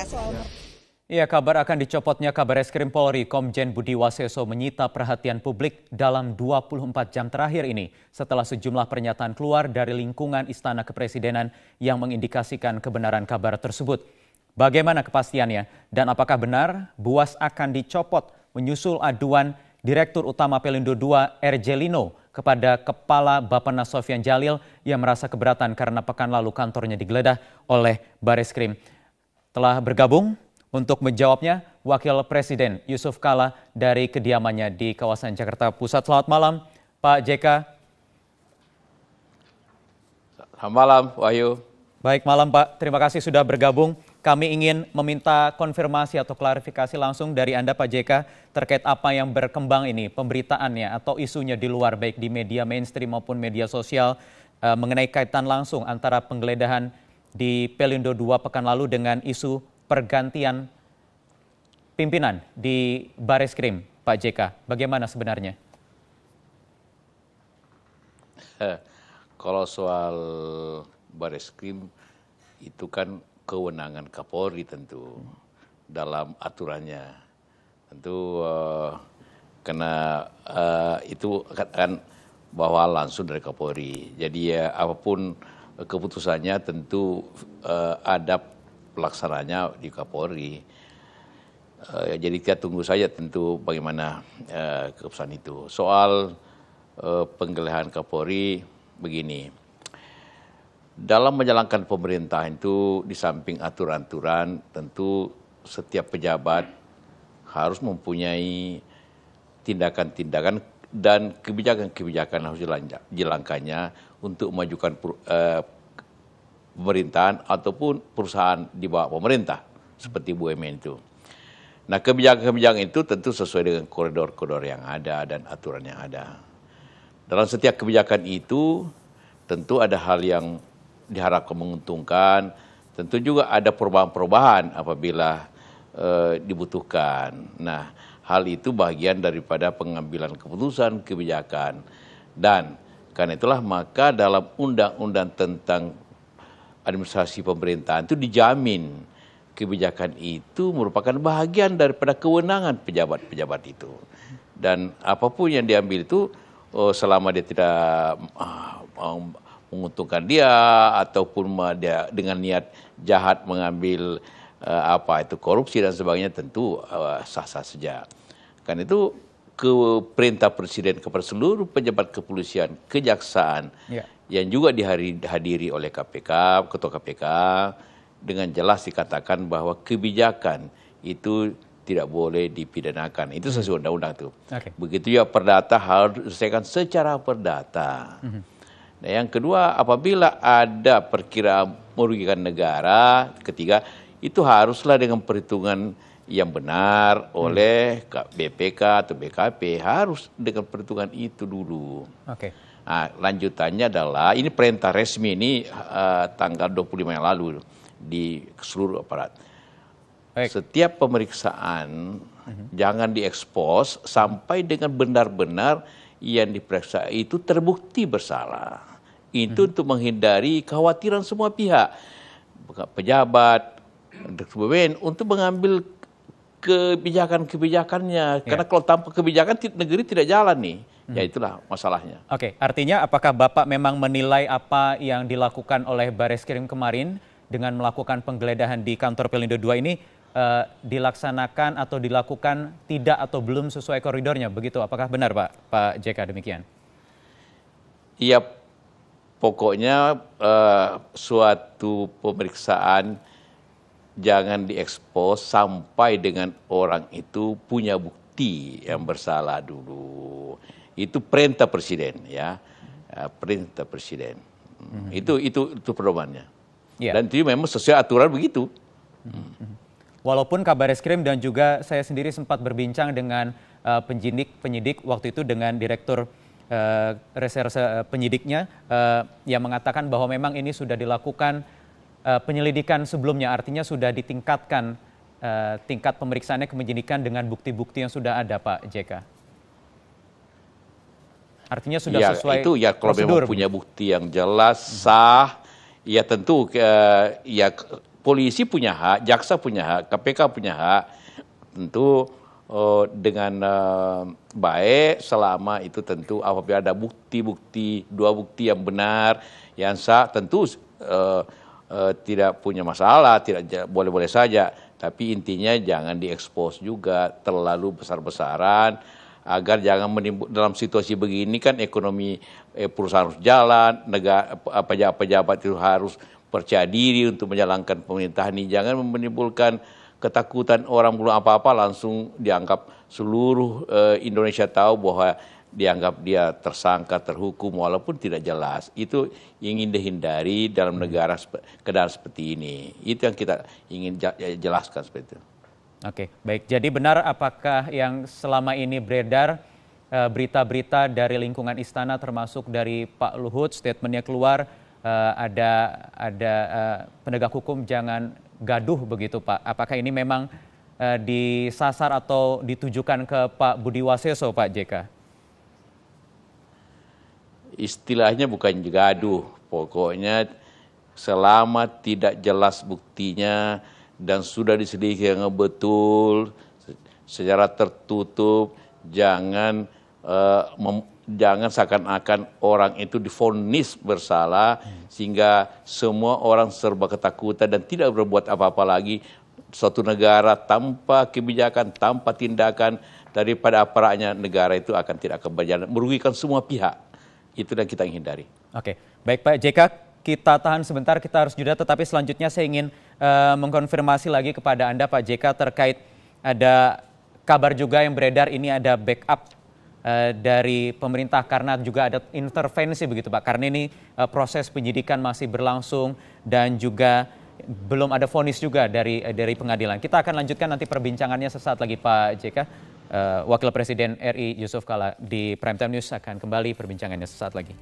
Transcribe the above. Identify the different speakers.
Speaker 1: soal...
Speaker 2: Ya, kabar akan dicopotnya Kabareskrim Polri Komjen Budi Waseso menyita perhatian publik dalam 24 jam terakhir ini setelah sejumlah pernyataan keluar dari lingkungan Istana Kepresidenan yang mengindikasikan kebenaran kabar tersebut. Bagaimana kepastiannya dan apakah benar Buas akan dicopot menyusul aduan Direktur Utama Pelindo II Erjelino kepada Kepala Bappenas Sofyan Djalil yang merasa keberatan karena pekan lalu kantornya digeledah oleh Bareskrim. Telah bergabung untuk menjawabnya, Wakil Presiden Yusuf Kala dari kediamannya di kawasan Jakarta Pusat. Selamat malam, Pak JK.
Speaker 3: Selamat malam, Wahyu.
Speaker 2: Baik, malam Pak. Terima kasih sudah bergabung. Kami ingin meminta konfirmasi atau klarifikasi langsung dari Anda, Pak JK, terkait apa yang berkembang ini, pemberitaannya atau isunya di luar, baik di media mainstream maupun media sosial, mengenai kaitan langsung antara penggeledahan di Pelindo II pekan lalu dengan isu pergantian pimpinan di Bareskrim, Pak JK. Bagaimana sebenarnya?
Speaker 3: Kalau soal Bareskrim itu kan kewenangan Kapolri tentu dalam aturannya. Tentu karena itu kan bahwa langsung dari Kapolri. Jadi ya apapun keputusannya tentu ada pelaksananya di Kapolri. Jadi kita tunggu saja tentu bagaimana keputusan itu. Soal penggeledahan Kapolri begini, dalam menjalankan pemerintahan itu di samping aturan-aturan tentu setiap pejabat harus mempunyai tindakan-tindakan dan kebijakan-kebijakan harus dijalankannya untuk memajukan pemerintahan ataupun perusahaan di bawah pemerintah seperti BUMN itu. Nah, kebijakan-kebijakan itu tentu sesuai dengan koridor-koridor yang ada dan aturan yang ada. Dalam setiap kebijakan itu tentu ada hal yang diharapkan menguntungkan, tentu juga ada perubahan-perubahan apabila dibutuhkan. Nah, hal itu bagian daripada pengambilan keputusan kebijakan. Dan karena itulah maka dalam undang-undang tentang administrasi pemerintahan itu dijamin kebijakan itu merupakan bagian daripada kewenangan pejabat-pejabat itu. Dan apapun yang diambil itu selama dia tidak menguntungkan dia ataupun dia dengan niat jahat mengambil korupsi dan sebagainya tentu sah-sah saja. Karena itu perintah Presiden kepada seluruh pejabat kepolisian, kejaksaan yang juga dihadiri oleh KPK, Ketua KPK, dengan jelas dikatakan bahwa kebijakan itu tidak boleh dipidanakan. Itu sesuai undang-undang itu. Begitu ya perdata harus diselesaikan secara perdata. Nah, yang kedua, apabila ada perkiraan merugikan negara, ketiga, itu haruslah dengan perhitungan yang benar oleh BPK atau BKP, harus dengan perhitungan itu dulu. Nah, lanjutannya adalah, ini perintah resmi ini tanggal 25 yang lalu di seluruh aparat. Setiap pemeriksaan jangan diekspos sampai dengan benar-benar yang diperiksa itu terbukti bersalah. Itu untuk menghindari kekhawatiran semua pihak, pejabat, BUMN, untuk mengambil kebijakan-kebijakannya. Karena kalau tanpa kebijakan negeri tidak jalan nih. Ya itulah masalahnya.
Speaker 2: Artinya apakah Bapak memang menilai apa yang dilakukan oleh Bareskrim kemarin dengan melakukan penggeledahan di kantor Pelindo II ini dilaksanakan atau dilakukan tidak atau belum sesuai koridornya, begitu? Apakah benar Pak JK demikian?
Speaker 3: Iya, pokoknya suatu pemeriksaan jangan diekspos sampai dengan orang itu punya bukti yang bersalah dulu. Itu perintah Presiden, ya, perintah Presiden. Itu pedomannya. Dan itu memang sesuai aturan begitu.
Speaker 2: Walaupun Kabareskrim dan juga saya sendiri sempat berbincang dengan penyidik waktu itu dengan Direktur Reserse Penyidiknya yang mengatakan bahwa memang ini sudah dilakukan penyelidikan sebelumnya, artinya sudah ditingkatkan tingkat pemeriksaannya ke penyidikan dengan bukti-bukti yang sudah ada, Pak JK. Artinya sudah sesuai
Speaker 3: itu ya, kalau
Speaker 2: prosedur.
Speaker 3: Memang punya bukti yang jelas, sah, ya tentu ya polisi punya hak, jaksa punya hak, KPK punya hak, tentu dengan baik selama itu tentu apabila ada bukti-bukti, dua bukti yang benar, yang sah, tentu tidak punya masalah, tidak boleh-boleh saja. Tapi intinya jangan diekspos juga terlalu besar-besaran, agar jangan menimbul dalam situasi begini kan ekonomi perusahaan harus jalan, negara pejabat itu harus percaya diri untuk menjalankan pemerintahan ini. Jangan menimbulkan ketakutan orang belum apa-apa langsung dianggap seluruh Indonesia tahu bahwa dianggap dia tersangka, terhukum walaupun tidak jelas. Itu ingin dihindari dalam negara kedar seperti ini. Itu yang kita ingin jelaskan seperti itu.
Speaker 2: Oke, baik. Jadi benar apakah yang selama ini beredar berita-berita dari lingkungan istana termasuk dari Pak Luhut statementnya keluar ada penegak hukum jangan gaduh begitu Pak. Apakah ini memang disasar atau ditujukan ke Pak Budi Waseso Pak JK?
Speaker 3: Istilahnya bukan gaduh, pokoknya selama tidak jelas buktinya dan sudah diselidiki yang betul secara tertutup, jangan seakan-akan orang itu divonis bersalah sehingga semua orang serba ketakutan dan tidak berbuat apa-apa lagi. Suatu negara tanpa kebijakan, tanpa tindakan daripada aparatnya, negara itu tidak akan berjalan, merugikan semua pihak. Itu yang kita hindari.
Speaker 2: Oke, baik Pak JK, kita tahan sebentar, kita harus jeda, tetapi selanjutnya saya ingin mengkonfirmasi lagi kepada Anda Pak JK terkait ada kabar juga yang beredar ini ada backup dari pemerintah karena juga ada intervensi begitu Pak, karena ini proses penyidikan masih berlangsung dan juga belum ada vonis juga dari pengadilan. Kita akan lanjutkan nanti perbincangannya sesaat lagi Pak JK. Wakil Presiden RI Yusuf Kala di Prime Time News akan kembali perbincangannya sesaat lagi.